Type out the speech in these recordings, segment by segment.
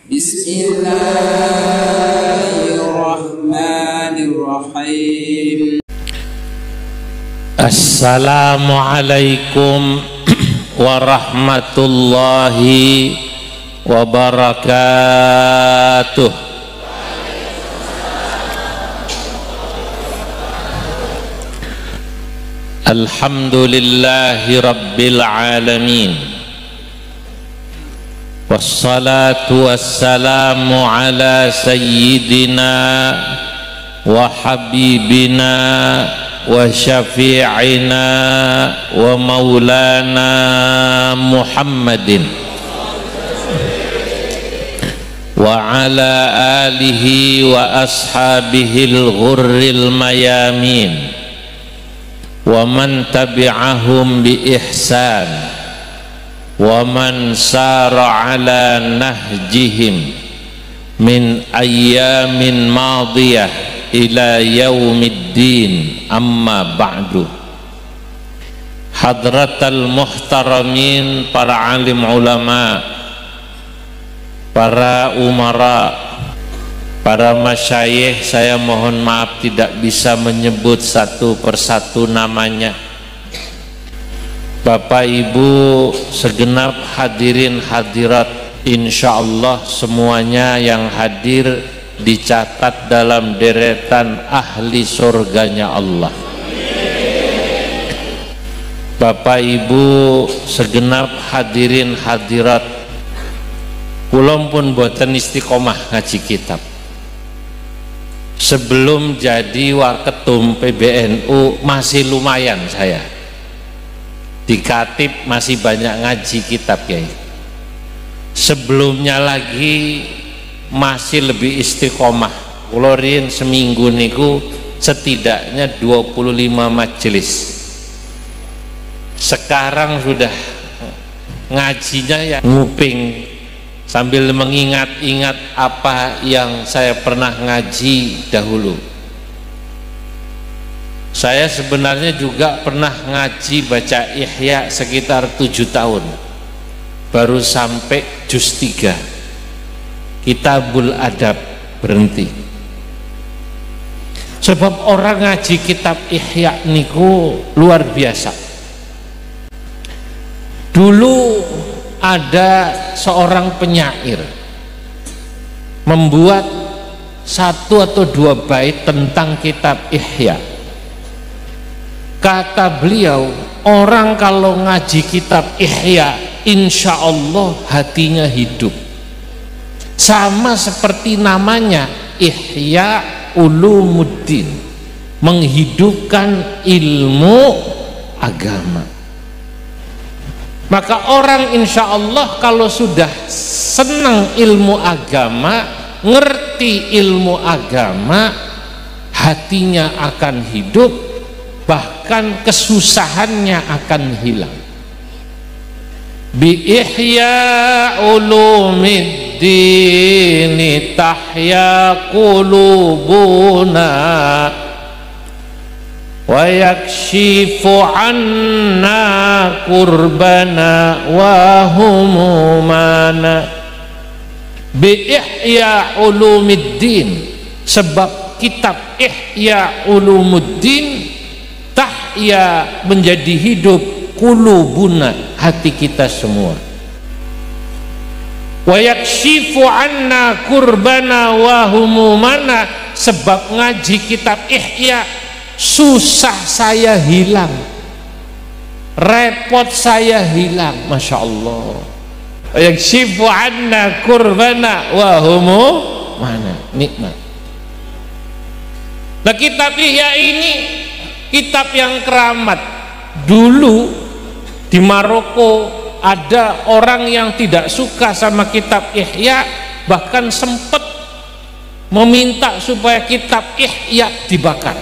Bismillahirrahmanirrahim. Assalamualaikum warahmatullahi wabarakatuh. Alhamdulillahi rabbil alamin. Wassalatu wassalamu ala sayyidina wa habibina wa syafi'ina wa maulana Muhammadin wa ala alihi wa ashabihil ghurril mayamin wa man tabi'ahum bi ihsan wa man sara ala nahjihim min ayyamin madiyah ila yaumiddin, amma ba'du. Hadratal muhtaramin, para alim ulama, para umara, para masyayikh, saya mohon maaf tidak bisa menyebut satu persatu namanya. Bapak Ibu segenap hadirin hadirat, insyaallah semuanya yang hadir dicatat dalam deretan ahli surganya Allah. Bapak Ibu segenap hadirin hadirat, kula pun boten istiqomah ngaji kitab. Sebelum jadi waketum PBNU masih lumayan saya. Di Katib masih banyak ngaji kitab ya. Sebelumnya lagi masih lebih istiqomah. Kula riyen seminggu niku setidaknya 25 majelis. Sekarang sudah ngajinya ya nguping sambil mengingat-ingat apa yang saya pernah ngaji dahulu. Saya sebenarnya juga pernah ngaji baca Ihya sekitar 7 tahun, baru sampai juz 3 Kitabul Adab, berhenti. Sebab orang ngaji kitab Ihya niku luar biasa. Dulu ada seorang penyair membuat 1 atau 2 bait tentang kitab Ihya. Kata beliau, orang kalau ngaji kitab Ihya insya Allah hatinya hidup, sama seperti namanya Ihya Ulumuddin, menghidupkan ilmu agama. Maka orang insya Allah kalau sudah senang ilmu agama, ngerti ilmu agama, hatinya akan hidup, bahkan kesusahannya akan hilang. Bi ihya ulumiddin tahya qulubuna wa yakshifu anna kurbana wa humumana. Bi ihya ulumiddin, sebab kitab Ihya Ulumuddin tahya menjadi hidup qulubuna, hati kita semua. Wa yakshifu anna kurbana wa humumana, sebab ngaji kitab Ihya susah saya hilang, repot saya hilang. Masya Allah. Wa yakshifu anna kurbana wa humumana, nikmat. Nah, kitab Ihya ini kitab yang keramat. Dulu di Maroko ada orang yang tidak suka sama kitab Ihya, bahkan sempat meminta supaya kitab Ihya dibakar.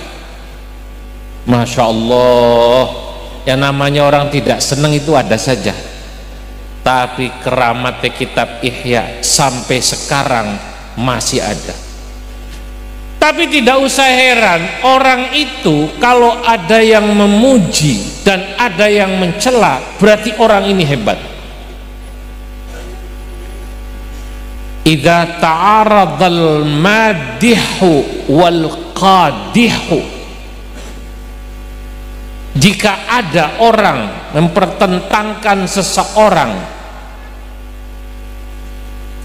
Masya Allah, yang namanya orang tidak senang itu ada saja, tapi keramatnya kitab Ihya sampai sekarang masih ada. Tapi tidak usah heran, orang itu kalau ada yang memuji dan ada yang mencela, berarti orang ini hebat. idza ta'aradal madihu wal qadihu, jika ada orang mempertentangkan seseorang,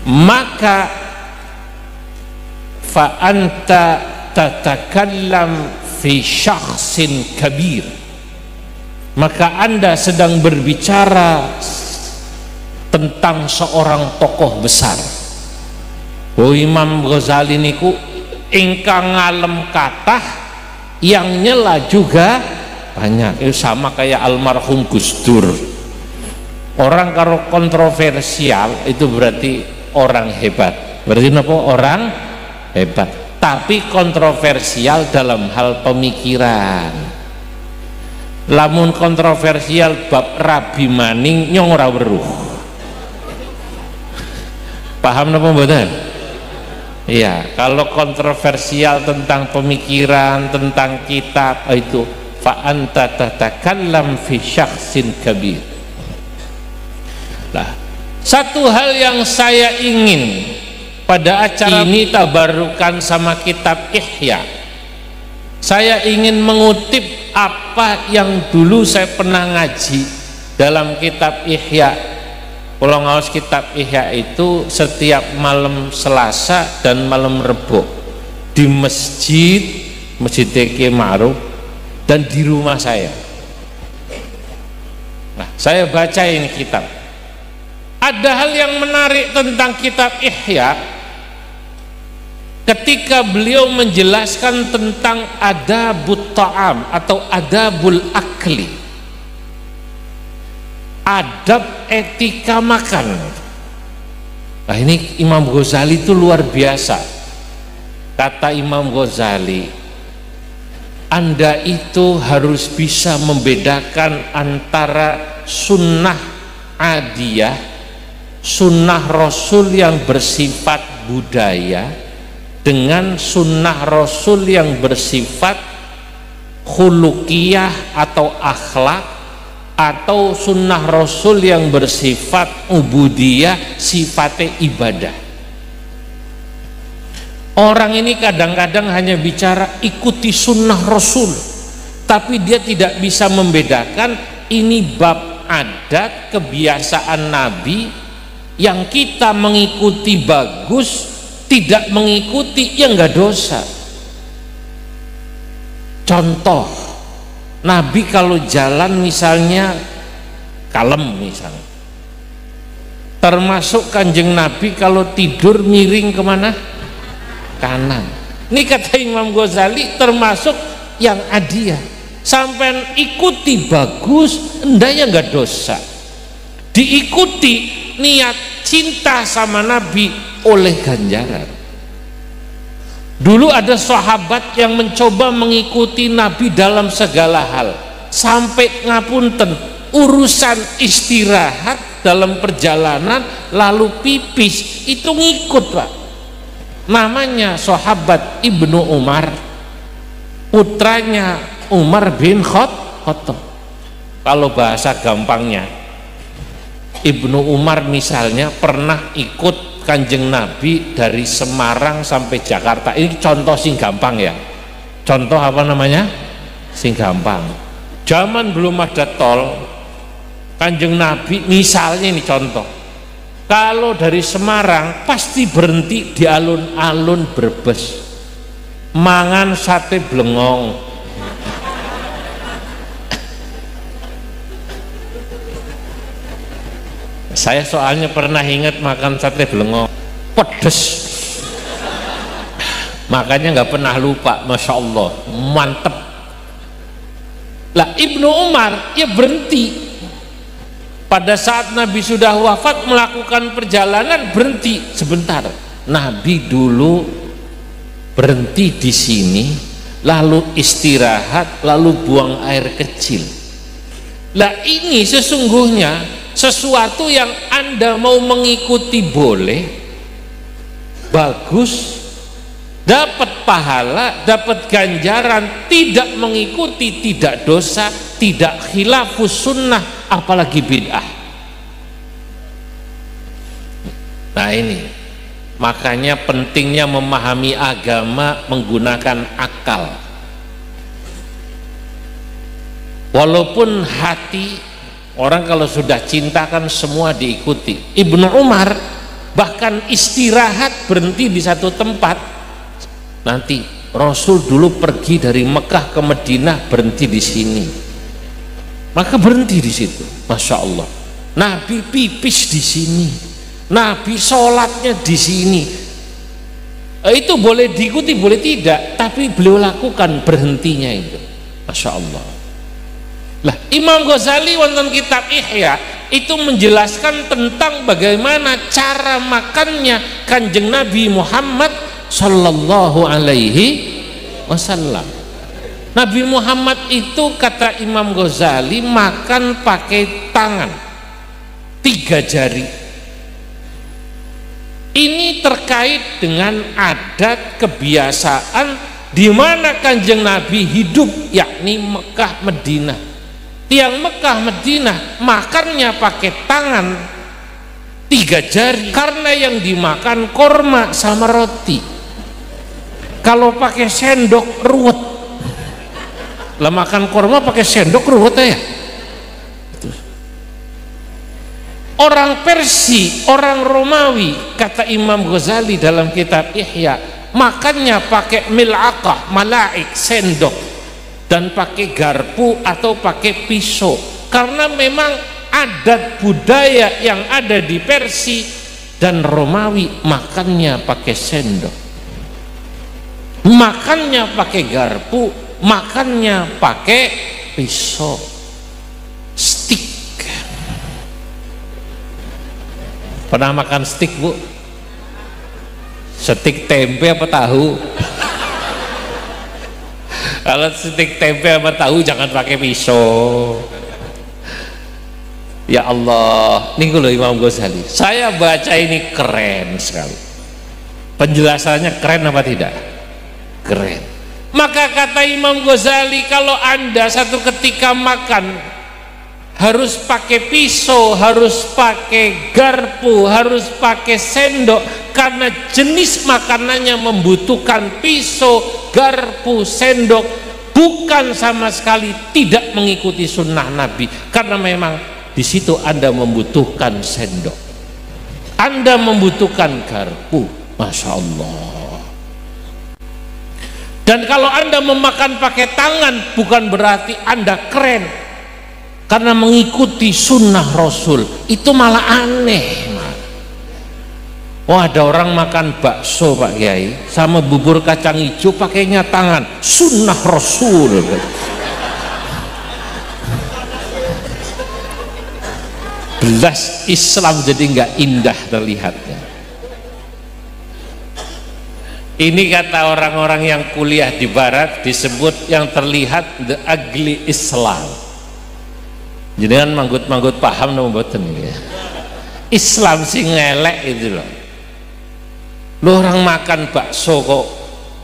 maka fa anta tatakallam fi syakhsin kabir, maka Anda sedang berbicara tentang seorang tokoh besar. Oh, Imam Ghazali niku ingkang ngalem kathah, yang nyela juga banyak. Itu sama kayak almarhum Gus Dur. Orang karo kontroversial itu berarti orang hebat. Berarti apa? Orang hebat. Tapi kontroversial dalam hal pemikiran. Lamun kontroversial bab Rabi Maning nyong ora weruh. Paham napa mboten? Iya, kalau kontroversial tentang pemikiran, tentang kitab, itu fa anta tatakallam fi syakhsin kabir. Nah, satu hal yang saya ingin pada acara ini tabarukan sama kitab Ihya, saya ingin mengutip apa yang dulu saya pernah ngaji dalam kitab Ihya. Kalau ngawas kitab Ihya itu setiap malam Selasa dan malam Rebo di Masjid Kiai Ma'ruf dan di rumah saya. Nah, saya baca ini kitab. Ada hal yang menarik tentang kitab Ihya ketika beliau menjelaskan tentang adabut ta'am atau adabul akli, adab etika makan. Nah, ini Imam Ghazali itu luar biasa. Kata Imam Ghazali, Anda itu harus bisa membedakan antara sunnah adiyah, sunnah Rasul yang bersifat budaya, dengan sunnah Rasul yang bersifat khuluqiyah atau akhlak, atau sunnah Rasul yang bersifat ubudiyah, sifatnya ibadah. Orang ini kadang-kadang hanya bicara ikuti sunnah Rasul, tapi dia tidak bisa membedakan ini bab adat kebiasaan Nabi yang kita mengikuti bagus, tidak mengikuti ya nggak dosa. Contoh, Nabi kalau jalan misalnya kalem misalnya, termasuk Kanjeng Nabi kalau tidur miring kemana? Kanan. Ini kata Imam Ghazali termasuk yang adiyah. Sampai ikuti bagus, ndanya nggak dosa. Diikuti niat cinta sama Nabi oleh ganjaran. Dulu ada sahabat yang mencoba mengikuti Nabi dalam segala hal, sampai ngapunten urusan istirahat dalam perjalanan lalu pipis itu ngikut, Pak. Namanya sahabat Ibnu Umar, putranya Umar bin Khattab. Kalau bahasa gampangnya, Ibnu Umar misalnya pernah ikut Kanjeng Nabi dari Semarang sampai Jakarta. Ini contoh sing gampang ya. Contoh apa namanya? Sing gampang. Zaman belum ada tol, Kanjeng Nabi misalnya ini contoh. Kalau dari Semarang pasti berhenti di alun-alun Brebes. Mangan sate blengong. Saya soalnya pernah ingat makan sate blengong, pedes, makanya nggak pernah lupa. Masya Allah, mantep. Lah Ibnu Umar ya berhenti pada saat Nabi sudah wafat, melakukan perjalanan berhenti sebentar. Nabi dulu berhenti di sini, lalu istirahat, lalu buang air kecil. Lah ini sesungguhnya sesuatu yang Anda mau mengikuti boleh, bagus, dapat pahala, dapat ganjaran. Tidak mengikuti tidak dosa, tidak khilafus sunnah, apalagi bid'ah. Nah ini Makanya pentingnya memahami agama menggunakan akal. Walaupun hati, orang kalau sudah cinta kan semua diikuti. Ibnu Umar bahkan istirahat berhenti di satu tempat. Nanti Rasul dulu pergi dari Mekah ke Madinah berhenti di sini, maka berhenti di situ. Masya Allah, Nabi pipis di sini, Nabi sholatnya di sini. Itu boleh diikuti boleh tidak, tapi beliau lakukan berhentinya itu. Masya Allah. Lah Imam Ghazali wonten kitab Ihya itu menjelaskan tentang bagaimana cara makannya Kanjeng Nabi Muhammad sallallahu alaihi wasallam. Nabi Muhammad itu kata Imam Ghazali makan pakai tangan 3 jari. Ini terkait dengan adat kebiasaan di mana Kanjeng Nabi hidup, yakni Mekah Madinah. Tiang Mekah Madinah makannya pakai tangan 3 jari karena yang dimakan korma sama roti. Kalau pakai sendok ruwet. Lah makan korma pakai sendok ruwet ya. Orang Persia, orang Romawi, kata Imam Ghazali dalam kitab Ihya, makannya pakai mil'aqah, malaik, sendok, dan pakai garpu atau pakai pisau, karena memang adat budaya yang ada di Persia dan Romawi makannya pakai sendok, makannya pakai garpu, makannya pakai pisau. Stik. Pernah makan stik, Bu? Stik tempe apa tahu? Kalau stik tempe apa tahu jangan pakai pisau. Ya Allah, ini loh Imam Ghazali. Saya baca ini keren sekali. Penjelasannya keren apa tidak? Keren. Maka kata Imam Ghazali, kalau Anda satu ketika makan harus pakai pisau, harus pakai garpu, harus pakai sendok, karena jenis makanannya membutuhkan pisau, garpu, sendok, bukan sama sekali tidak mengikuti sunnah Nabi, karena memang di situ Anda membutuhkan sendok, Anda membutuhkan garpu. Masya Allah. Dan kalau Anda memakan pakai tangan bukan berarti Anda keren karena mengikuti sunnah Rasul, itu malah aneh. Oh, ada orang makan bakso Pak Kiai sama bubur kacang hijau pakainya tangan, sunnah Rasul. Belas Islam jadi nggak indah terlihatnya. Ini kata orang-orang yang kuliah di Barat disebut yang terlihat the ugly Islam. Jangan manggut-manggut paham nama boten ya. Islam sih ngelek itu loh. Lo orang makan bakso kok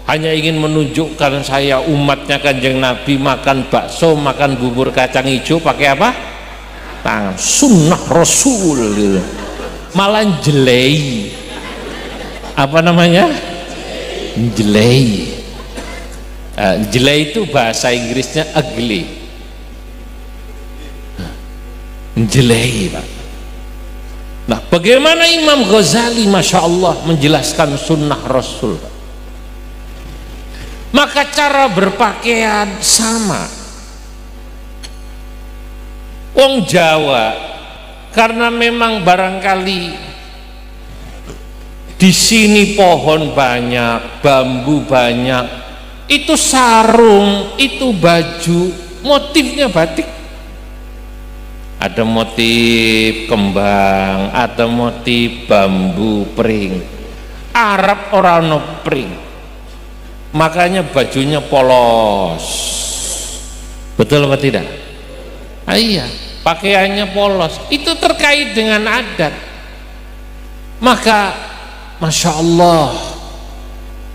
hanya ingin menunjukkan saya umatnya Kanjeng Nabi makan bakso, makan bubur kacang hijau pakai apa? Tangan, sunnah Rasul gitu. Malah jelei. Apa namanya? Jelei. Jelei itu bahasa Inggrisnya ugly. Jelei, Pak. Nah, bagaimana Imam Ghazali Masya Allah menjelaskan sunnah Rasul, Pak? Maka cara berpakaian sama. Wong Jawa karena memang barangkali di sini pohon banyak, bambu banyak, itu sarung, itu baju, motifnya batik. Ada motif kembang, ada motif bambu pring. Arab orang no pring, makanya bajunya polos. Betul apa tidak? Iya, pakaiannya polos. Itu terkait dengan adat. Maka Masya Allah,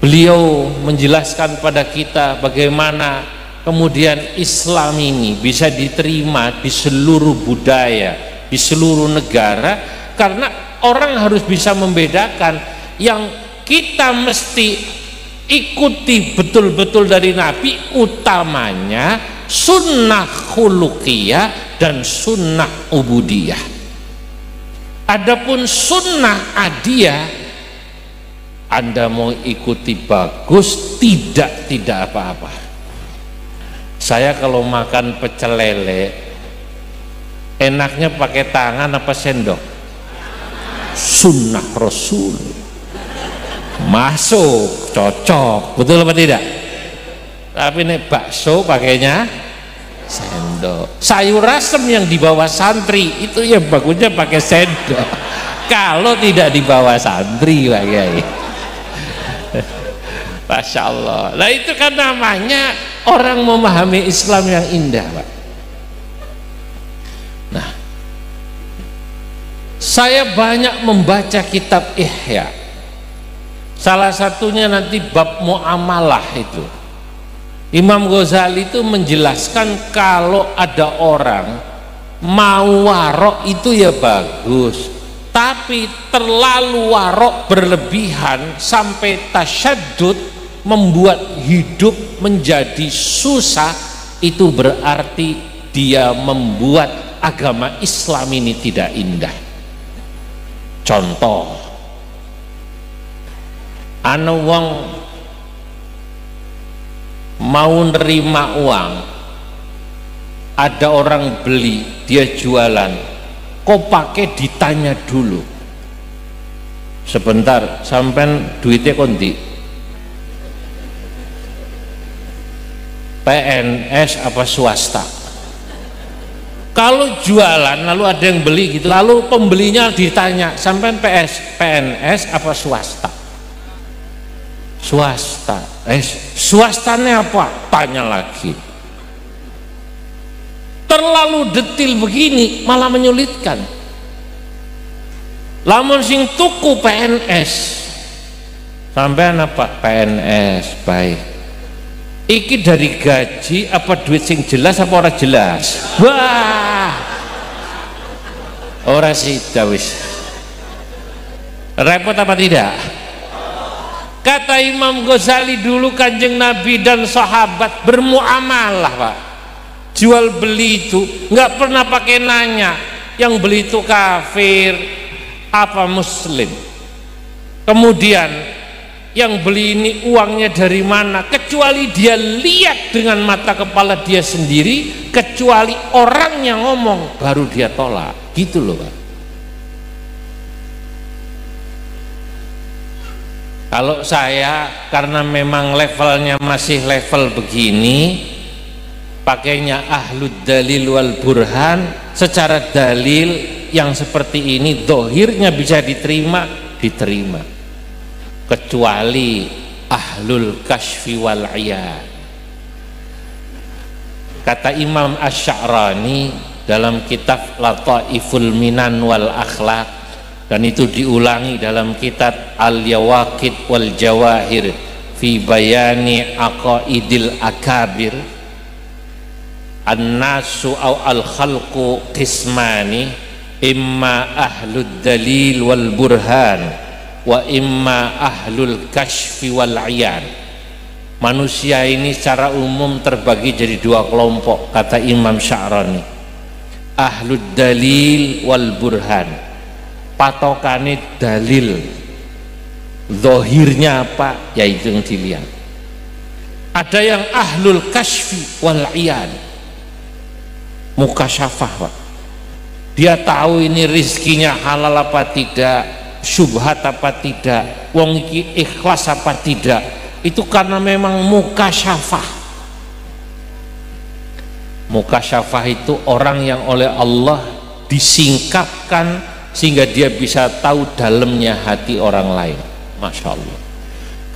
beliau menjelaskan pada kita bagaimana kemudian Islam ini bisa diterima di seluruh budaya, di seluruh negara, karena orang harus bisa membedakan yang kita mesti ikuti betul-betul dari Nabi, utamanya sunnah khuluqiyah dan sunnah ubudiyah. Adapun sunnah adiyah, Anda mau ikuti bagus, tidak apa-apa. Saya kalau makan pecel lele, enaknya pakai tangan apa sendok? Sunnah Rasul. Masuk, cocok, betul apa tidak? Tapi ini bakso pakainya sendok. Sayur asem yang dibawa santri itu ya bagusnya pakai sendok. Kalau tidak dibawa santri, Pak Kiai. Masya Allah. Nah itu kan namanya orang memahami Islam yang indah, Pak. Nah, saya banyak membaca kitab Ihya. Salah satunya nanti bab muamalah itu. Imam Ghazali itu menjelaskan kalau ada orang mau warok itu ya bagus, tapi terlalu warok berlebihan sampai tasyaddud membuat hidup menjadi susah, itu berarti dia membuat agama Islam ini tidak indah. Contoh, anu wong mau nerima uang, ada orang beli, dia jualan, kok pakai ditanya dulu, sebentar sampean duitnya konti PNS apa swasta? Kalau jualan lalu ada yang beli gitu, lalu pembelinya ditanya, sampean PNS apa swasta? Swasta. Swastanya apa? Tanya lagi. Terlalu detil begini malah menyulitkan. Lamun sing tuku PNS, sampean apa? PNS, baik. Iki dari gaji apa duit sing jelas apa ora jelas? Wah, ora sida wis. Repot apa tidak? Kata Imam Ghazali, dulu Kanjeng Nabi dan sahabat bermuamalah, Pak. Jual beli itu nggak pernah pakai nanya yang beli itu kafir apa muslim, kemudian yang beli ini uangnya dari mana, kecuali dia lihat dengan mata kepala dia sendiri, kecuali orang yang ngomong baru dia tolak, gitu loh, Pak. Kalau saya karena memang levelnya masih level begini, pakainya ahlud dalil wal burhan. Secara dalil yang seperti ini dohirnya bisa diterima, kecuali ahlul kashfi wal iyan. Kata Imam Asy-Sya'rani dalam kitab Lataiful Minan wal Akhlaq, dan itu diulangi dalam kitab Al-Yawaqid wal Jawahir fi bayani aqaidil akabir, an-nasu aw al-khalqu qismani, imma ahlud dalil wal burhan wa imma ahlul kashfi wal iyan. Manusia ini secara umum terbagi jadi dua kelompok, kata Imam Sya'rani. Ahlud dalil wal burhan, patokannya dalil, zahirnya apa, yaitu yang dilihat. Ada yang ahlul kashfi wal iyan, mukasyafah, Pak. Dia tahu ini rizkinya halal apa tidak, syubhat apa tidak, wong iki ikhlas apa tidak. Itu karena memang mukasyafah. Mukasyafah itu orang yang oleh Allah disingkapkan sehingga dia bisa tahu dalamnya hati orang lain. Masya Allah.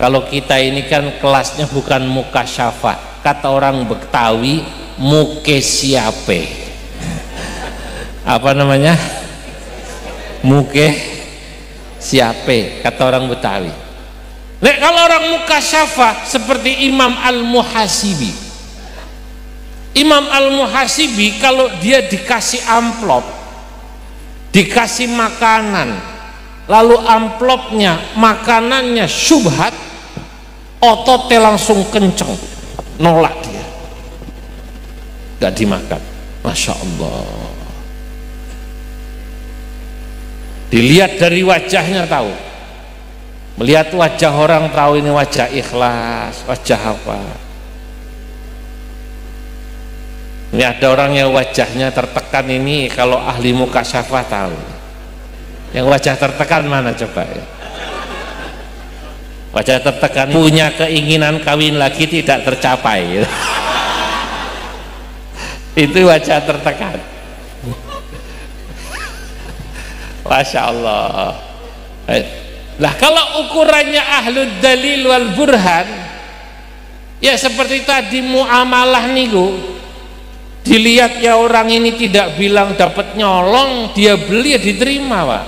Kalau kita ini kan kelasnya bukan mukasyafah, kata orang Betawi muke siape, apa namanya, muke siape, kata orang Betawi. Nek kalau orang mukasyafah seperti Imam Al-Muhasibi. Imam Al-Muhasibi kalau dia dikasih amplop, dikasih makanan, lalu amplopnya, makanannya syubhat, ototnya langsung kenceng, nolak dia, gak dimakan. Masya Allah. Dilihat dari wajahnya tahu, melihat wajah orang tahu ini wajah ikhlas, wajah apa. Ini ada orang yang wajahnya tertekan, ini kalau ahli mukasyafah tahu. Yang wajah tertekan mana coba ya? Wajah tertekan punya keinginan kawin lagi tidak tercapai. Itu wajah tertekan. Masya Allah. Nah kalau ukurannya ahlud dalil wal burhan, ya seperti tadi muamalah niku, dilihat ya orang ini tidak bilang dapat nyolong, dia beli ya diterima Pak.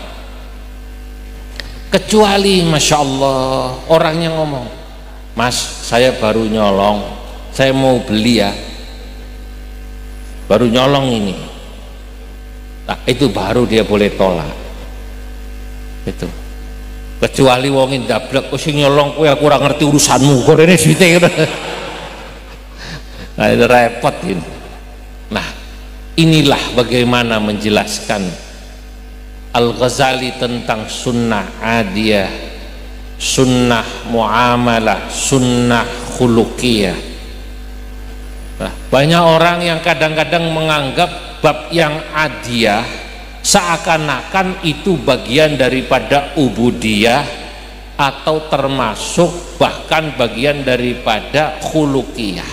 Kecuali Masya Allah orangnya ngomong, Mas saya baru nyolong, saya mau beli ya, baru nyolong ini. Nah itu baru dia boleh tolak itu. Kecuali wong ndablek sing nyolong kowe kurang ngerti urusanmu kok rene duite. Nah itu repot ini. Nah inilah bagaimana menjelaskan Al-Ghazali tentang sunnah adiyah, sunnah muamalah, sunnah khuluqiyah. Nah, banyak orang yang kadang-kadang menganggap bab yang adiyah seakan-akan itu bagian daripada ubudiyah atau termasuk bahkan bagian daripada khuluqiyah.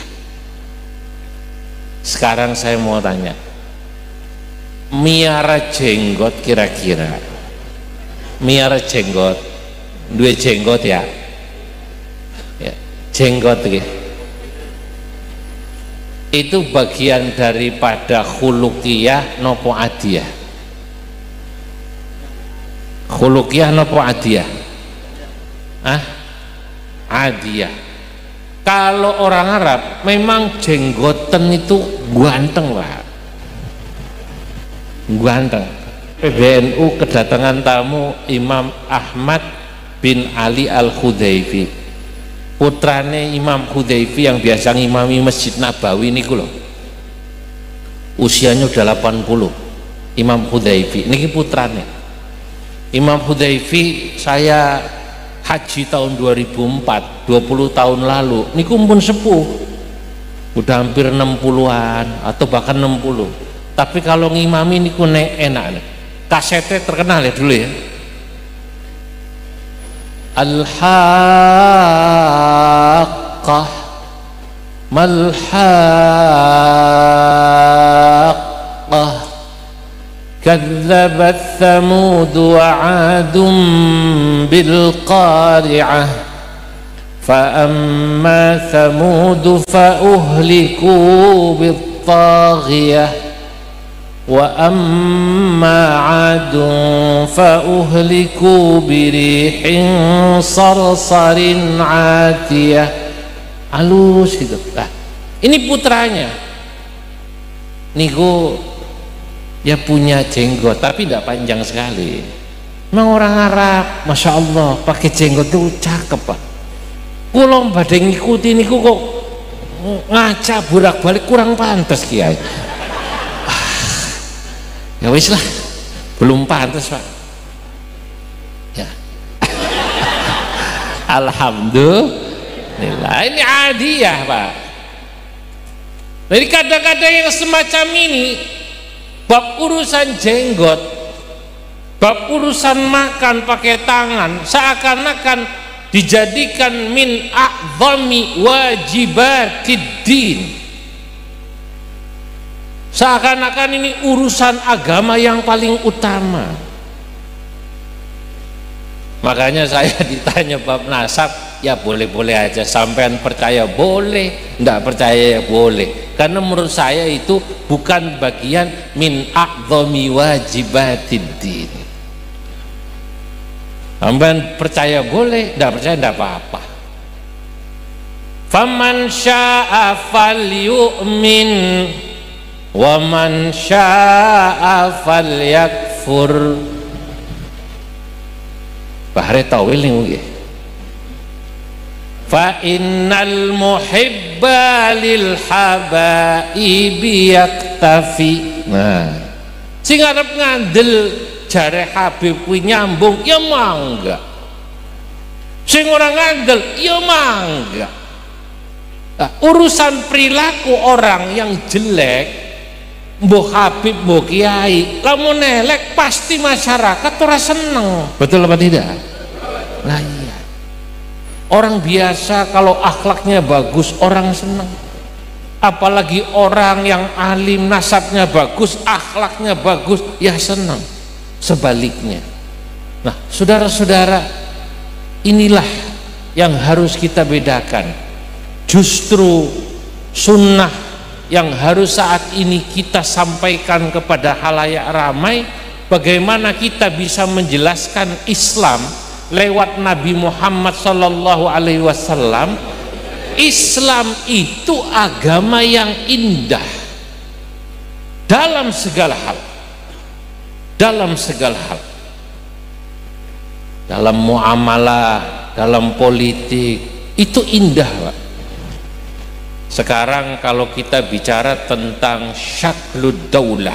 Sekarang saya mau tanya, miara jenggot kira-kira, miara jenggot, dua jenggot ya, jenggot itu bagian daripada khuluqiyah nopo adiyah? Khuluqiyah nopo adiyah? Adiyah. Kalau orang Arab memang jenggoten itu ganteng Pak, ganteng. PBNU kedatangan tamu Imam Ahmad bin Ali Al-Hudayfi, putrane Imam Hudayfi yang biasa ngimami Masjid Nabawi niku lho. Usianya udah 80. Imam Hudayfi niki putrane. Imam Hudayfi saya haji tahun 2004, 20 tahun lalu niku pun sepuh, udah hampir 60-an atau bahkan 60. Tapi kalau ngimami niku enak nih. Kasetnya terkenal ya dulu ya. Al-Haqqah Mal-Haqqah Kadzabat Thamud wa 'Adun bil-Qari'ah fa amma Thamud fa uhliku bit-Taghiyah wa amma 'Adun fa uhliku birihin sarsarin 'atiyah. Halus gitu. Nah, ini putranya niku ya punya jenggot tapi tidak panjang sekali. Memang orang Arab Masya Allah pakai jenggot itu cakep Pak. Kulo badhe ngikuti niku kok ngaca bolak-balik kurang pantas Kiai. Ya wis lah, belum pantas Pak ya. Alhamdulillah ini adiyah Pak. Jadi kadang-kadang yang semacam ini bab urusan jenggot, bab urusan makan pakai tangan seakan-akan dijadikan min a'zami wajibatiddin, seakan-akan ini urusan agama yang paling utama. Makanya saya ditanya bab nasab, ya boleh-boleh aja, sampean percaya boleh, enggak percaya ya boleh, karena menurut saya itu bukan bagian min a'zami wajibatiddin. Sampean percaya boleh, enggak percaya enggak apa-apa. Faman syaa falyu'min wa man syaa falyakfur. bahare tawil niku nggih. Fa innal muhibba lil habaibi yaktafi. Nah, sing arep ngandel jare Habib kuwi nyambung ya mangga, sing ora ngandel ya mangga. Nah, urusan perilaku orang yang jelek, mbok Habib mbok kiai, lamun elek pasti masyarakat ora seneng. Betul apa tidak? Nah iya, orang biasa kalau akhlaknya bagus orang seneng, apalagi orang yang alim nasabnya bagus akhlaknya bagus ya seneng. Sebaliknya, nah saudara-saudara, inilah yang harus kita bedakan. Justru sunnah yang harus saat ini kita sampaikan kepada halayak ramai, bagaimana kita bisa menjelaskan Islam lewat Nabi Muhammad sallallahu alaihi wasallam. Islam itu agama yang indah dalam segala hal, dalam segala hal, dalam muamalah, dalam politik itu indah, Pak. Sekarang kalau kita bicara tentang syaklud daulah,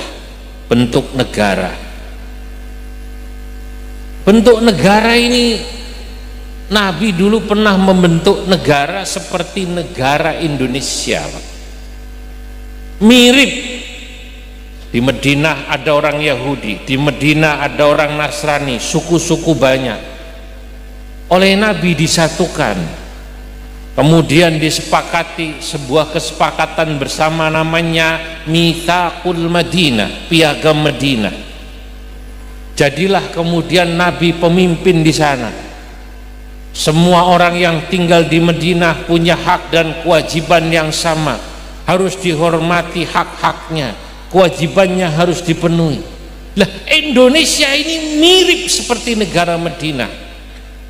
bentuk negara, bentuk negara ini Nabi dulu pernah membentuk negara seperti negara Indonesia, Pak. Mirip. Di Madinah ada orang Yahudi, di Madinah ada orang Nasrani, suku-suku banyak. Oleh Nabi disatukan, kemudian disepakati sebuah kesepakatan bersama namanya Mitsaqul Madinah, piagam Madinah. Jadilah kemudian Nabi pemimpin di sana. Semua orang yang tinggal di Madinah punya hak dan kewajiban yang sama, harus dihormati hak-haknya, kewajibannya harus dipenuhi. Lah Indonesia ini mirip seperti negara Madinah.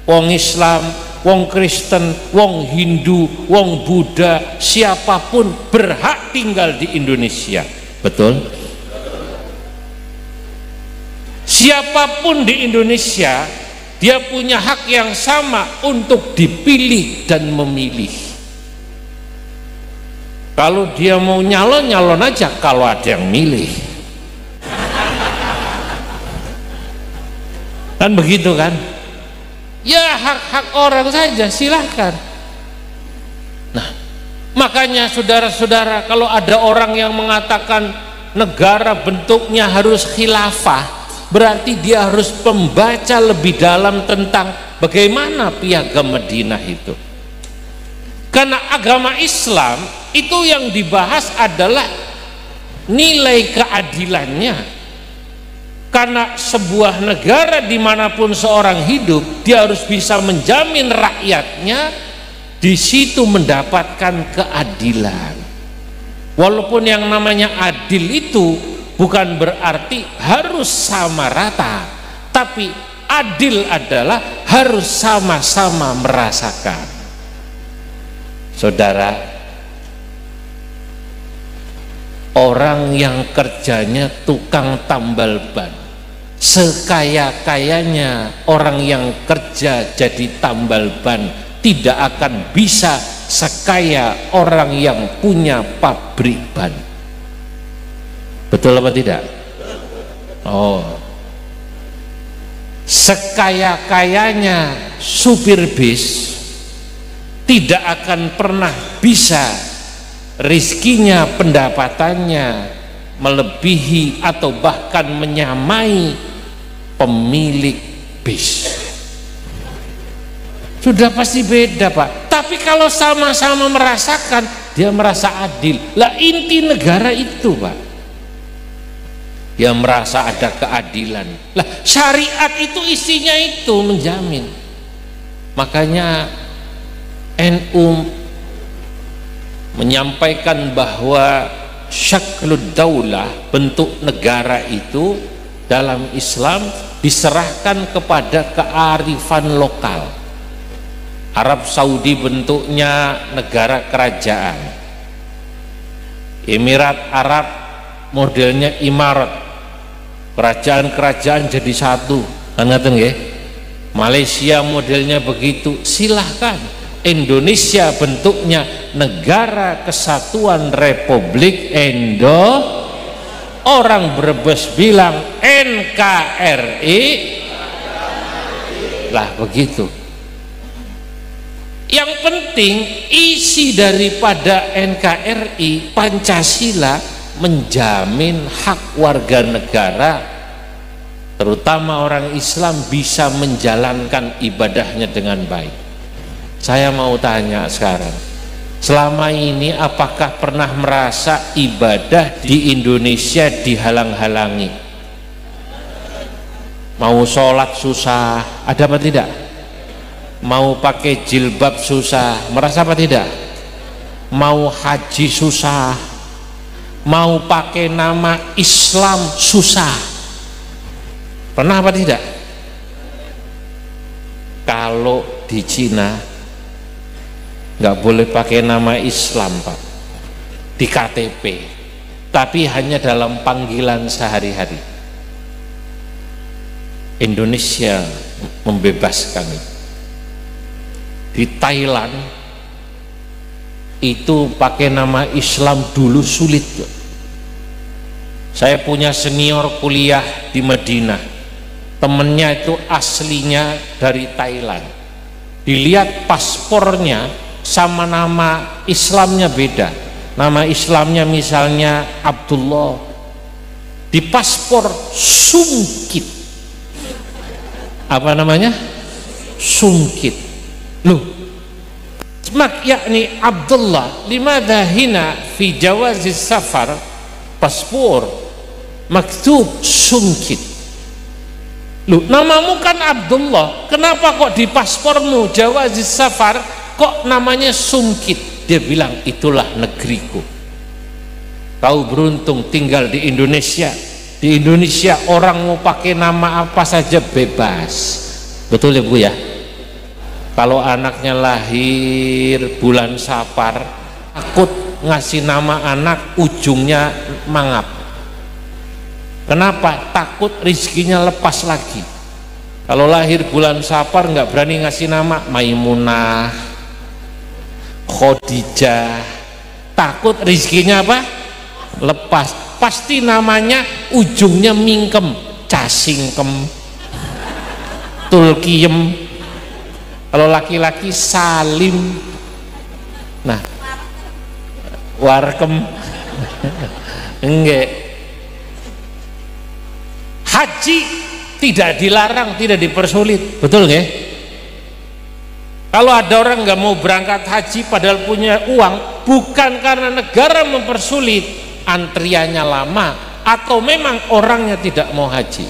Wong Islam, wong Kristen, wong Hindu, wong Buddha, siapapun berhak tinggal di Indonesia. Betul? Siapapun di Indonesia, dia punya hak yang sama untuk dipilih dan memilih. Kalau dia mau nyalon, nyalon aja kalau ada yang milih. Kan begitu kan? Ya hak-hak orang saja, silahkan. Nah, makanya saudara-saudara, kalau ada orang yang mengatakan negara bentuknya harus khilafah, berarti dia harus membaca lebih dalam tentang bagaimana piagam Madinah itu. Karena agama Islam itu yang dibahas adalah nilai keadilannya. Karena sebuah negara dimanapun seorang hidup, dia harus bisa menjamin rakyatnya di situ mendapatkan keadilan. Walaupun yang namanya adil itu bukan berarti harus sama rata, tapi adil adalah harus sama-sama merasakan. Saudara, orang yang kerjanya tukang tambal ban, sekaya-kayanya orang yang kerja jadi tambal ban tidak akan bisa sekaya orang yang punya pabrik ban. Betul apa tidak? Oh, sekaya-kayanya supir bis tidak akan pernah bisa rizkinya, pendapatannya melebihi atau bahkan menyamai pemilik bis. Sudah pasti beda, Pak. Tapi kalau sama-sama merasakan, dia merasa adil. Lah inti negara itu, Pak, dia merasa ada keadilan. Lah syariat itu isinya itu menjamin. Makanya NU menyampaikan bahwa syaklud daulah, bentuk negara itu dalam Islam diserahkan kepada kearifan lokal. Arab Saudi bentuknya negara kerajaan, Emirat Arab modelnya imarat, kerajaan-kerajaan jadi satu, kan ngaten nggih? Malaysia modelnya begitu, silahkan. Indonesia bentuknya Negara Kesatuan Republik Indonesia. Orang Brebes bilang NKRI, lah begitu. Yang penting isi daripada NKRI Pancasila menjamin hak warga negara, terutama orang Islam, bisa menjalankan ibadahnya dengan baik. Saya mau tanya sekarang, selama ini apakah pernah merasa ibadah di Indonesia dihalang-halangi? Mau sholat susah, ada apa tidak? Mau pakai jilbab susah, merasa apa tidak? Mau haji susah, mau pakai nama Islam susah, pernah apa tidak? Kalau di Cina nggak boleh pakai nama Islam, Pak, di KTP, tapi hanya dalam panggilan sehari-hari. Indonesia membebaskan itu. Di Thailand itu pakai nama Islam dulu sulit. Saya punya senior kuliah di Madinah, temennya itu aslinya dari Thailand. Dilihat paspornya sama nama Islamnya beda. Nama Islamnya misalnya Abdullah, di paspor Sungkit. Apa namanya? Sungkit. Loh, yakni Abdullah, limadha hina fi jawazis safar paspor maktub Sungkit. Loh, namamu kan Abdullah, kenapa kok di paspormu jawazis safar kok namanya Sungkit? Dia bilang, itulah negeriku. Kau beruntung tinggal di Indonesia. Di Indonesia orang mau pakai nama apa saja bebas. Betul ya Bu ya? Kalau anaknya lahir bulan Safar, takut ngasih nama anak ujungnya mangap. Kenapa? Takut rizkinya lepas lagi. Kalau lahir bulan Safar nggak berani ngasih nama Maimunah, Khadijah, takut rizkinya apa? Lepas. Pasti namanya ujungnya mingkem, Casingkem, Tulkiem. Kalau laki-laki Salim, nah Warkem. Enggak. Haji tidak dilarang, tidak dipersulit, betul nggak? Kalau ada orang nggak mau berangkat haji padahal punya uang, bukan karena negara mempersulit, antriannya lama, atau memang orangnya tidak mau haji.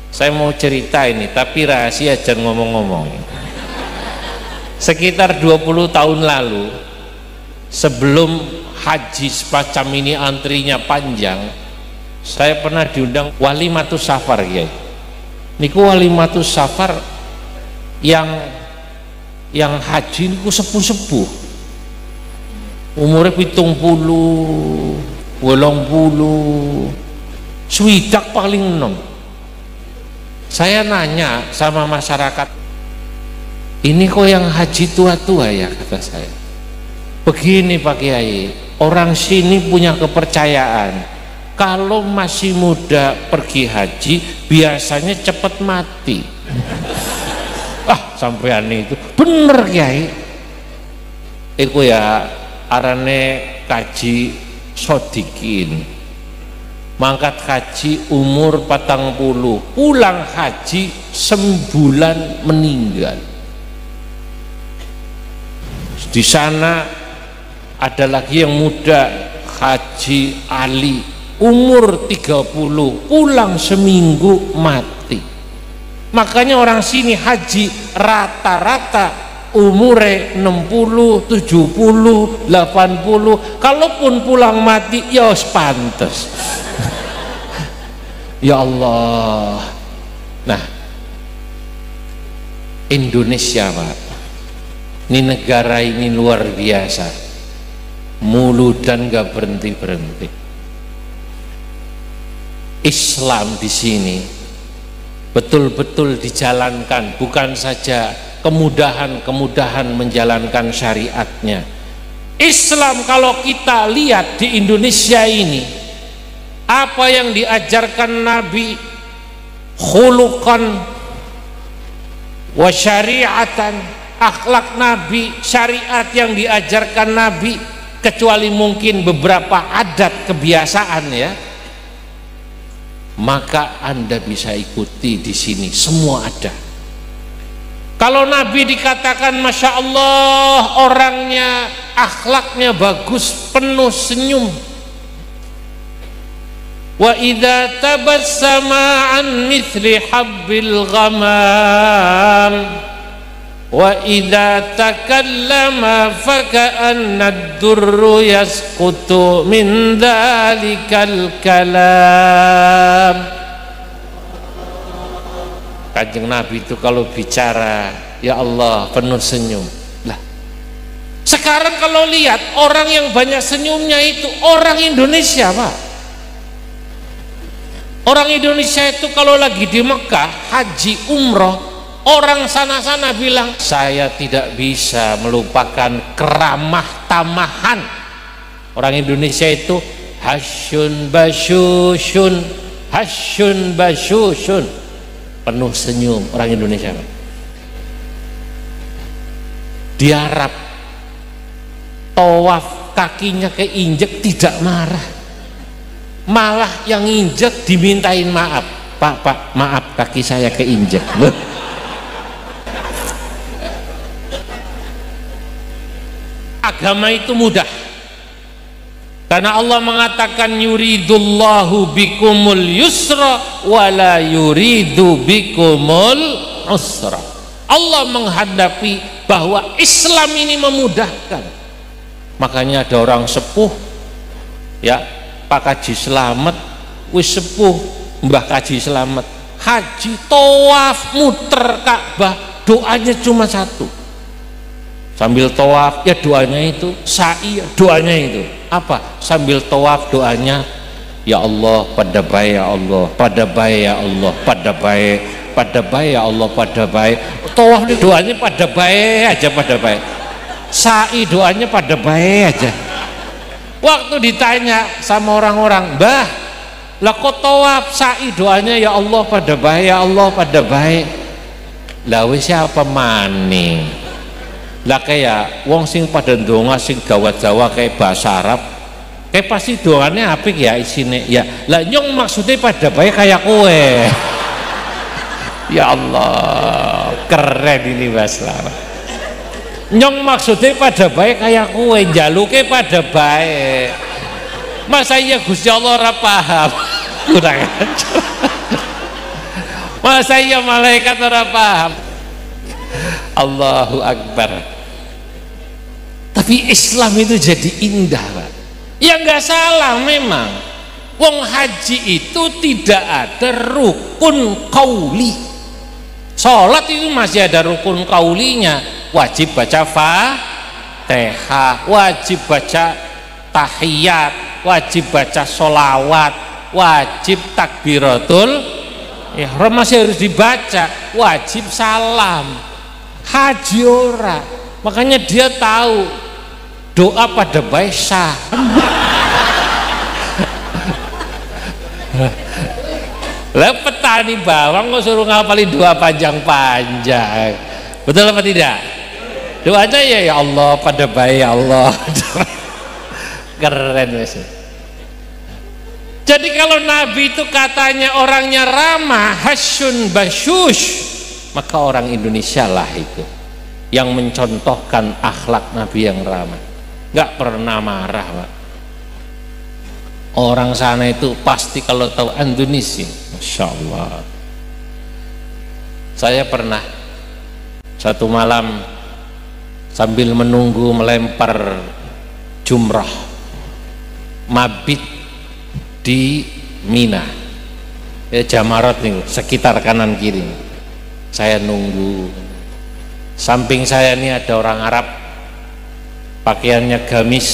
Saya mau cerita ini, tapi rahasia, jangan ngomong-ngomong. Sekitar 20 tahun lalu, sebelum haji semacam ini antrinya panjang, saya pernah diundang walimatus safar, ya. Niku walimatus safar yang haji niku sepuh-sepuh, umurnya 70, 80, swidak paling enom. Saya nanya sama masyarakat, ini kok yang haji tua-tua ya, kata saya. Begini Pak Kiai, orang sini punya kepercayaan, kalau masih muda pergi haji biasanya cepat mati. Sampean itu bener Kiai. Iku ya arane kaji sodikin, mangkat haji umur 40, pulang haji sembulan meninggal. Di sana ada lagi yang muda, Haji Ali, umur 30, pulang seminggu mati. Makanya orang sini haji rata-rata umure 60, 70, 80, kalaupun pulang mati ya pantes. Ya Allah. Nah, Indonesia Pak, ini negara ini luar biasa, mulu dan gak berhenti-berhenti. Islam di sini betul-betul dijalankan, bukan saja kemudahan-kemudahan menjalankan syariatnya. Islam kalau kita lihat di Indonesia ini, apa yang diajarkan Nabi, khuluqan wa syariatan, akhlak Nabi, syariat yang diajarkan Nabi, kecuali mungkin beberapa adat kebiasaan ya, maka Anda bisa ikuti di sini, semua ada. Kalau Nabi dikatakan Masya Allah, orangnya akhlaknya bagus, penuh senyum. Wa idza tabassama an mithli habbil ghamam wa idza takallama faka'anna ad-durru yasqutu min dhalikal kalam. Kanjeng Nabi itu kalau bicara, ya Allah, penuh senyum. Lah, sekarang kalau lihat orang yang banyak senyumnya itu orang Indonesia, Pak. Orang Indonesia itu kalau lagi di Mekah, haji, umroh, orang sana-sana bilang, saya tidak bisa melupakan keramah tamahan orang Indonesia itu. Hasyun basyusyun, hasyun basyusyun, penuh senyum orang Indonesia. Di Arab, tawaf kakinya keinjek tidak marah, malah yang injek dimintain maaf. Pak, maaf kaki saya keinjek. Agama itu mudah, karena Allah mengatakan yuridullahu bikumul yusra wala yuridu bikumul usra. Allah menghadapi bahwa Islam ini memudahkan. Makanya ada orang sepuh ya, Pak Kaji Slamet, wis sepuh Mbah Kaji Slamet, haji tawaf muter Ka'bah, doanya cuma satu. Sambil tawaf ya doanya itu, sa'i doanya itu. Apa? Sambil tawaf doanya, ya Allah pada baik, ya Allah pada baik, ya Allah pada baik, pada baik, ya Allah pada baik. Tawaf doanya pada baik aja, pada baik. Sa'i doanya pada baik aja. Waktu ditanya sama orang-orang, Mbah, lah kok tawaf sa'i doanya ya Allah pada baik, ya Allah pada baik. Lah wis siapa maning? Lah kayak wong sing pada ndonga sing gawat Jawa kayak bahasa Arab, kayak pasti doanya apik ya isine ya. Lah nyong maksudnya pada baik kayak kowe. Ya Allah, keren ini Mas Lama. Nyong maksudnya pada baik kayak kowe, jaluke pada baik. Masa iya Gusti Allah ora paham? Kurang ajar. Masa iya malaikat ora paham? Allahu Akbar. Tapi Islam itu jadi indah, Pak. Ya nggak salah memang. Wong haji itu tidak ada rukun qauli. Sholat itu masih ada rukun qaulinya. Wajib baca Fatihah, wajib baca tahiyat, wajib baca sholawat, wajib takbiratul ihram masih harus dibaca, wajib salam. Haji ora. Makanya dia tahu doa pada baik sah. Lah petani bawang kok suruh ngapalin doa panjang-panjang, betul apa tidak? Doanya ya Allah pada baik, ya Allah. Keren wes. Jadi kalau Nabi itu katanya orangnya ramah, hasyun basyush, maka orang Indonesia lah itu yang mencontohkan akhlak Nabi yang ramah, nggak pernah marah, Pak. Orang sana itu pasti kalau tahu Indonesia, Masya Allah. Saya pernah satu malam sambil menunggu melempar jumrah, mabit di Mina, Jamarat nih, sekitar kanan kiri. Saya nunggu. Samping saya ini ada orang Arab, pakaiannya gamis,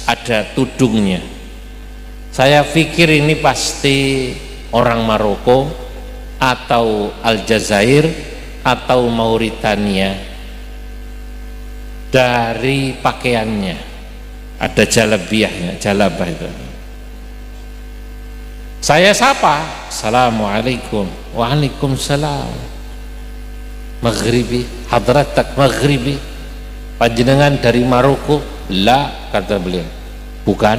ada tudungnya. Saya pikir ini pasti orang Maroko atau Aljazair atau Mauritania dari pakaiannya. Ada jalabiahnya, jalabah itu. Saya sapa, assalamualaikum. Waalaikumsalam. Maghribi, hadratak maghribi, panjenengan dari Maroko? La, kata beliau, bukan.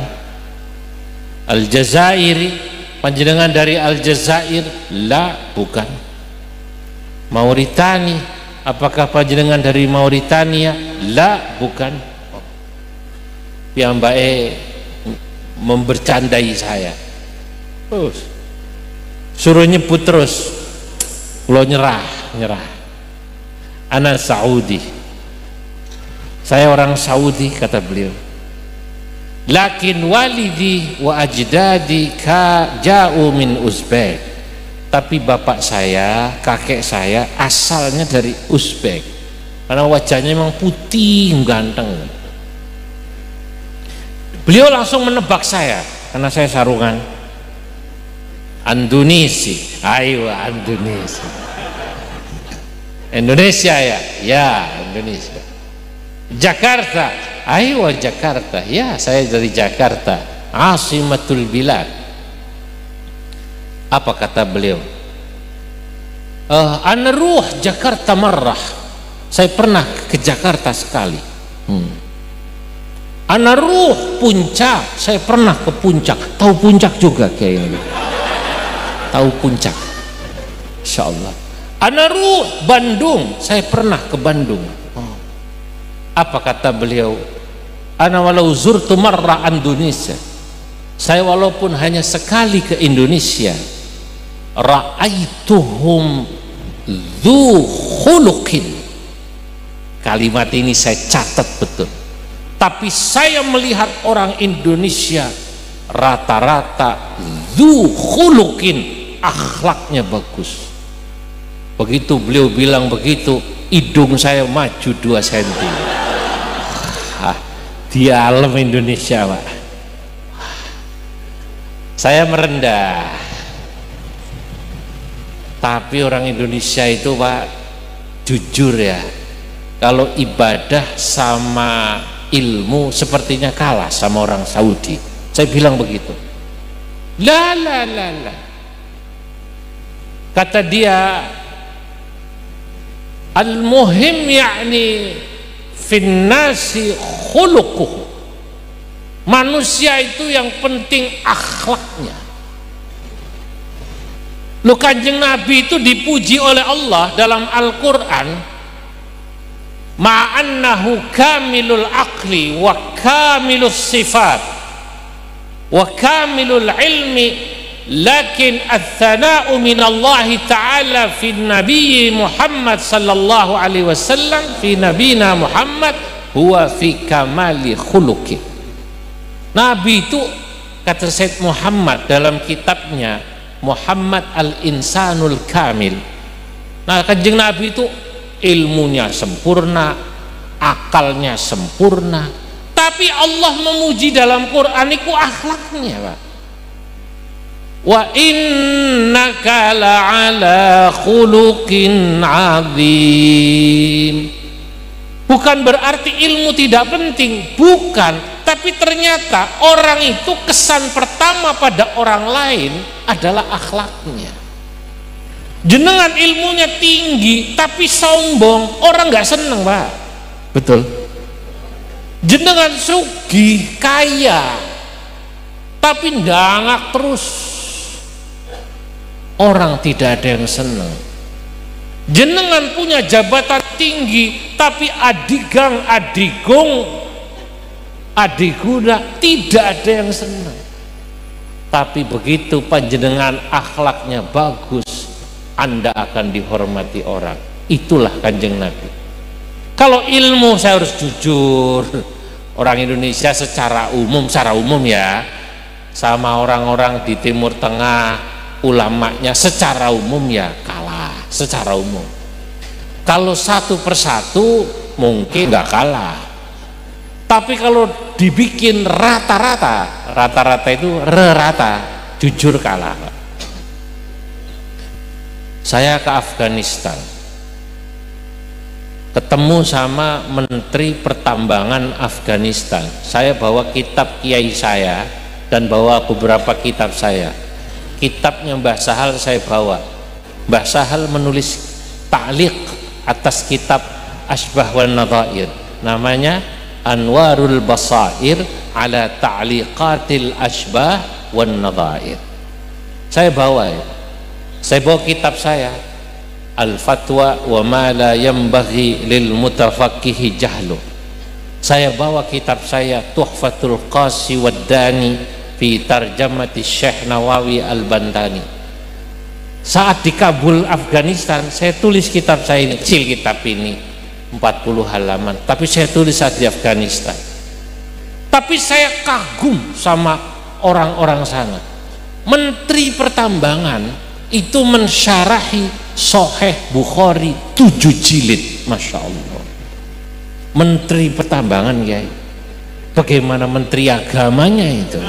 Aljazairi, panjenengan dari Aljazair? La, bukan. Mauritani, apakah panjenengan dari Mauritania? La, bukan. Piyambake membercandai saya, suruh nyebut terus. Kulo nyerah. Ana Saudi, saya orang Saudi, kata beliau. Lakin walidi wa ajdadi ja'u min Uzbek, tapi bapak saya, kakek saya asalnya dari Uzbek, karena wajahnya memang putih ganteng. Beliau langsung menebak saya karena saya sarungan. Andunisi, ayo Andunisi. Indonesia ya Indonesia. Jakarta, ayo Jakarta, ya saya dari Jakarta, asimatul bilad. Apa kata beliau? Ana ruh Jakarta marrah, saya pernah ke Jakarta sekali. Ana ruh Puncak, saya pernah ke Puncak. Tahu Puncak juga kayaknya? Tahu Puncak, insyaallah. Ana ruh Bandung, saya pernah ke Bandung. Apa kata beliau? Ana walau zurtu marrah Indonesia, saya walaupun hanya sekali ke Indonesia, ra'aituhum dzu khuluqin. Kalimat ini saya catat betul. Tapi saya melihat orang Indonesia rata-rata dzu khuluqin, akhlaknya bagus. Begitu beliau bilang begitu, hidung saya maju 2 cm. Di alam Indonesia, Pak. Saya merendah. Tapi orang Indonesia itu, Pak, jujur ya, kalau ibadah sama ilmu sepertinya kalah sama orang Saudi. Saya bilang begitu. La. Kata dia, al-muhim yakni finnasi khuluquh. Manusia itu yang penting akhlaknya. Lu Kanjeng Nabi itu dipuji oleh Allah dalam Al-Quran, ma'annahu kamilul aqli wa kamilus sifat wa kamilul ilmi, lakin ats-tsana'u minallahi ta'ala fi nabi Muhammad sallallahu alaihi wasallam, fi nabina Muhammad huwa fi kamali khuluqi. Nabi itu, kata Said Muhammad dalam kitabnya Muhammad al-Insanul Kamil, nah Kanjeng Nabi itu ilmunya sempurna, akalnya sempurna, tapi Allah memuji dalam Quran itu akhlaknya, Pak. Wa innaka la'ala khuluqin azim. Bukan berarti ilmu tidak penting, bukan, tapi ternyata orang itu kesan pertama pada orang lain adalah akhlaknya. Jenengan ilmunya tinggi tapi sombong, orang nggak seneng, Pak. Betul. Jenengan sugih, kaya, tapi ndangak terus, orang tidak ada yang senang. Jenengan punya jabatan tinggi tapi adigang adigong adiguna, tidak ada yang senang. Tapi begitu panjenengan akhlaknya bagus, Anda akan dihormati orang. Itulah Kanjeng Nabi. Kalau ilmu, saya harus jujur, orang Indonesia secara umum ya, sama orang-orang di Timur Tengah, ulamanya secara umum ya kalah, secara umum. Kalau satu persatu mungkin nggak kalah, tapi kalau dibikin rata-rata itu rata, jujur kalah. Saya ke Afghanistan, ketemu sama Menteri Pertambangan Afghanistan. Saya bawa kitab kiai saya dan bawa beberapa kitab saya. Kitabnya Mbah Sahal saya bawa. Mbah Sahal menulis ta'liq atas kitab Asbah wan Nadhair, namanya Anwarul Basair ala Ta'liqatil Asbah wan Nadhair. Saya bawa kitab saya, Al-Fatwa wa ma la yanbaghi lil mutafaqqihi jahlu. Saya bawa kitab saya Tuhfatul Qasi wad Dani fi tarjamati Syekh Nawawi Al-Bantani. Saat di Kabul, Afghanistan, saya tulis kitab saya ini, kecil kitab ini 40 halaman, tapi saya tulis saat di Afghanistan. Tapi saya kagum sama orang-orang sana. Menteri Pertambangan itu mensyarahi Sahih Bukhari 7 jilid, Masya Allah. Menteri Pertambangan, ya. Bagaimana menteri agamanya itu?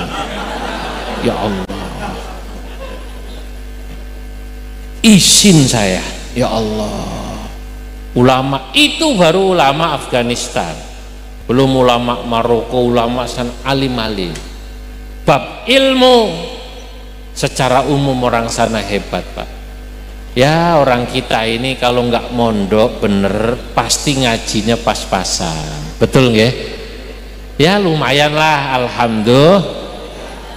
Ya Allah, izin saya, ya Allah. Ulama itu baru ulama Afghanistan, belum ulama Maroko, ulama san alim-alim. Bab ilmu secara umum orang sana hebat, Pak. Ya, orang kita ini kalau nggak mondok bener pasti ngajinya pas-pasan, betul nggak? Ya lumayan lah, alhamdulillah.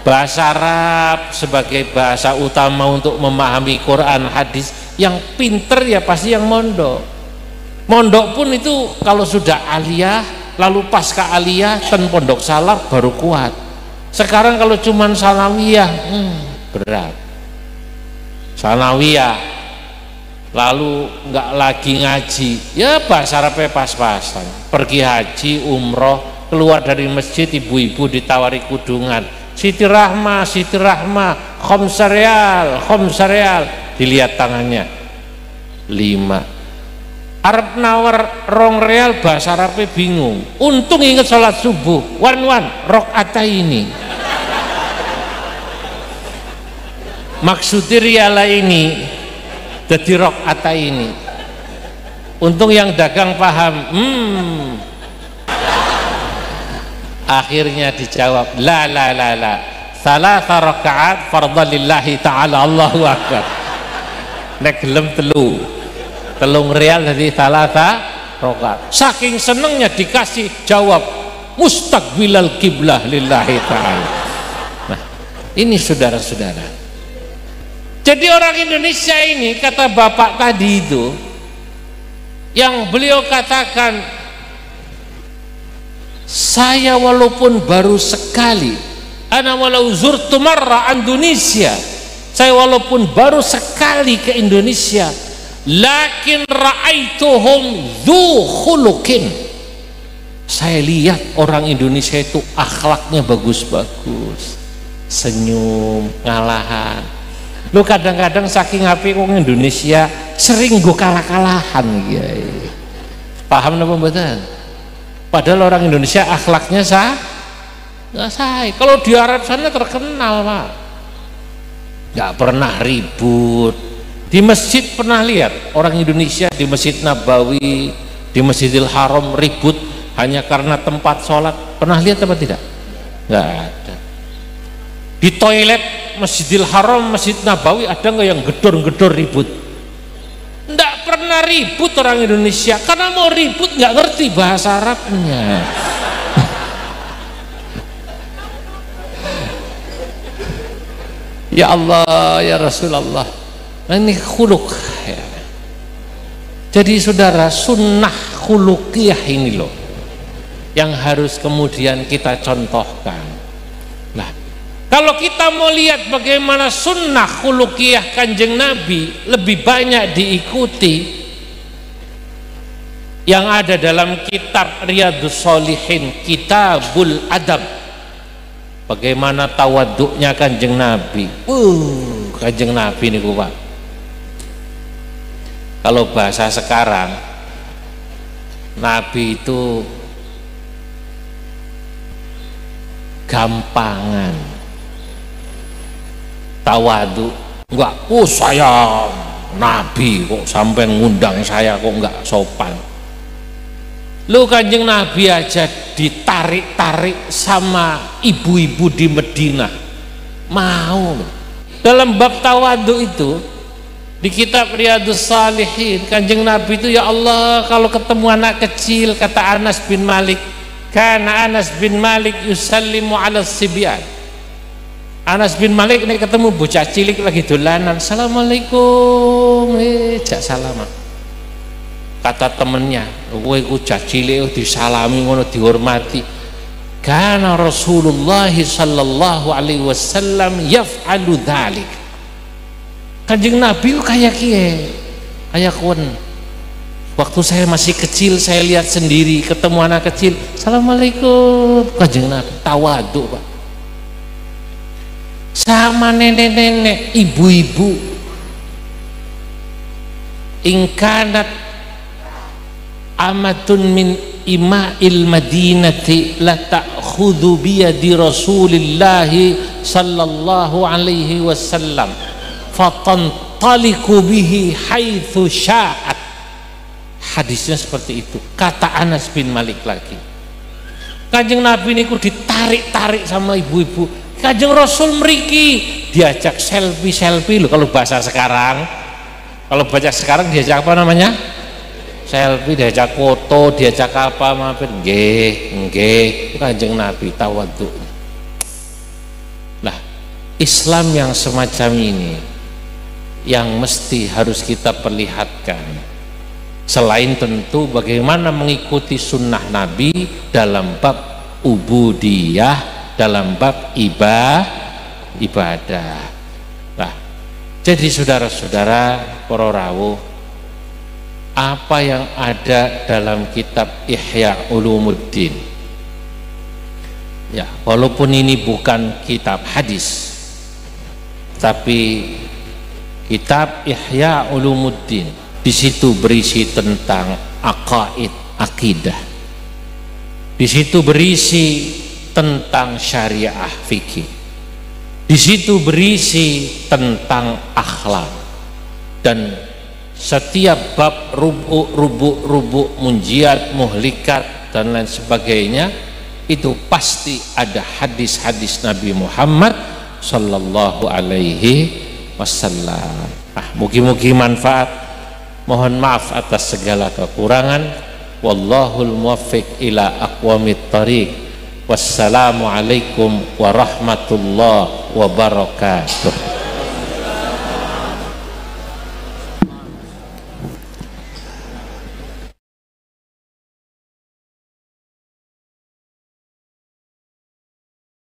Bahasa Arab sebagai bahasa utama untuk memahami Quran, hadis, yang pinter ya pasti yang mondok. Mondok pun itu kalau sudah aliyah, lalu pasca aliyah dan pondok salaf baru kuat. Sekarang kalau cuman sanawiyah, berat. Sanawiyah, lalu nggak lagi ngaji, ya bahasa Arabnya pas-pasan. Pergi haji, umroh, keluar dari masjid, ibu-ibu ditawari kudungan. Siti Rahma, khomsa real, dilihat tangannya 5. Arab nawar rong real, bahasa Arabnya bingung. Untung ingat sholat subuh, wan rok'ata ini. Maksudnya riala ini jadi rok'ata ini. Untung yang dagang paham. Akhirnya dijawab, la salasa rakaat fardhu lillahi ta'ala, Allahu akbar. Nek gelem telung real jadi salasa rakaat. Saking senengnya dikasih jawab mustaqbilal kiblah lillahi ta'ala. Nah, ini saudara-saudara. Jadi orang Indonesia ini, kata bapak tadi itu, yang beliau katakan, saya walaupun baru sekali, ana walau zurtu marra Indonesia, saya walaupun baru sekali ke Indonesia, lakin ra'aituhum dzu khuluqin, saya lihat orang Indonesia itu akhlaknya bagus-bagus, senyum, ngalahan. Lu kadang-kadang saking apik wong Indonesia sering go kalah-kalahan, Kiai. Paham napa mboten? Padahal orang Indonesia akhlaknya nggak say. Kalau di Arab sana terkenal, Pak, nggak pernah ribut. Di masjid pernah lihat orang Indonesia di Masjid Nabawi, di Masjidil Haram ribut hanya karena tempat sholat. Pernah lihat apa tidak? Nggak ada. Di toilet Masjidil Haram, Masjid Nabawi ada nggak yang gedor-gedor ribut? Nggak pernah ribut orang Indonesia, karena mau ribut nggak ngerti bahasa Arabnya. Ya Allah, ya Rasulullah, nah ini khuluk ya. Jadi saudara, sunnah khulukiyah ini loh yang harus kemudian kita contohkan. Nah, kalau kita mau lihat bagaimana sunnah khulukiyah Kanjeng Nabi lebih banyak diikuti, yang ada dalam kitab Riyadhus Shalihin, Kitabul Adab, bagaimana tawaduknya Kanjeng Nabi. Kanjeng Nabi ini Pak, kalau bahasa sekarang, Nabi itu gampangan. Tawadu enggak, saya Nabi kok sampai ngundang saya kok nggak sopan. Lu Kanjeng Nabi aja ditarik-tarik sama ibu-ibu di Medina, mau. Dalam bab tawadhu itu di kitab Riyadhus Shalihin, Kanjeng Nabi itu, ya Allah, kalau ketemu anak kecil, kata Anas bin Malik, karena Anas bin Malik yusallimu ala sibyan. Anas bin Malik ini ketemu bocah cilik lagi dolanan, assalamualaikum, jak salaman. Kata temennya, kowe bocah cilik disalami ngono dihormati. Karena Rasulullah sallallahu alaihi wasallam yaf'alu dzalik. Kanjeng Nabi kayak kiye, kayak kon. Waktu saya masih kecil saya lihat sendiri ketemu anak kecil, assalamualaikum. Kanjeng Nabi tawadhu, Pak. Sama nenek-nenek, ibu-ibu, ingkanat amatun min ima'il madinati la ta'khudhu biyadi Rasulillah sallallahu alaihi wasallam fatantaliku bihi haitsu sya'at. Hadisnya seperti itu, kata Anas bin Malik lagi. Kanjeng Nabi niku ditarik-tarik sama ibu-ibu. Kanjeng Rasul mriki diajak selfie loh, kalau bahasa sekarang. Kalau baca sekarang diajak apa namanya? Selfie, diajak foto, diajak apa, mampir nggih. Kanjeng Nabi tawadhu. Nah, Islam yang semacam ini yang mesti harus kita perlihatkan, selain tentu bagaimana mengikuti sunnah Nabi dalam bab ubudiyah, dalam bab ibadah. Nah, jadi saudara-saudara para rawuh, apa yang ada dalam kitab Ihya Ulumuddin, ya walaupun ini bukan kitab hadis, tapi kitab Ihya Ulumuddin, di situ berisi tentang akidah, di situ berisi tentang syariah fikih, di situ berisi tentang akhlak, dan setiap bab rubuk munjiat, muhlikat dan lain sebagainya itu pasti ada hadis-hadis Nabi Muhammad sallallahu alaihi wasallam. Mugi-mugi manfaat. Mohon maaf atas segala kekurangan. Wallahul muwaffiq ila aqwamit thariq. Wassalamualaikum warahmatullahi wabarakatuh.